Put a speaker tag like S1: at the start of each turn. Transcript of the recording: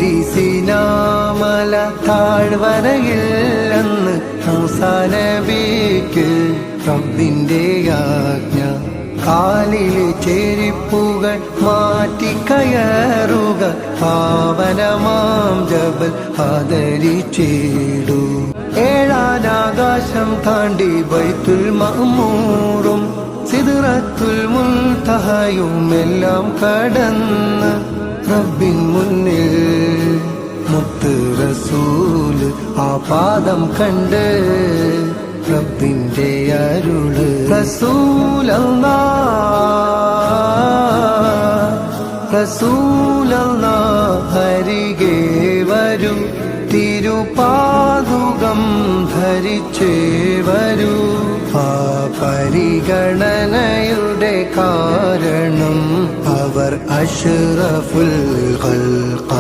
S1: തൂരിസിനാമല താഴ്വരയിൽ അന്ന് മൂസാ നബിക്ക് റബ്ബിന്റെ ആജ്ഞ കാലിലെ ചെരിപ്പുകൾ മാറ്റിക്കയറുക പാവനമാം ജബൽ ആദരിച്ചിടൂ ഏഴാനാകാശം താണ്ടി ബൈത്തുൽ മഅ്മൂറും സിദ്റത്തുൽ മുൻതഹയും എല്ലാം കടന്ന് റബ്ബിൻ മുന്നിൽ മുത്ത് റസൂല് ആ പാദം കണ്ട് റബ്ബിന്റെ അരുള് റസൂലല്ലാഹ് അരികെ വരൂ തിരുപാദുകം ധരിച്ചേ വരൂ ആ പരിഗണനയുടെ കാരണം അവർ അഷ്റഫുൽ ഖൽഖ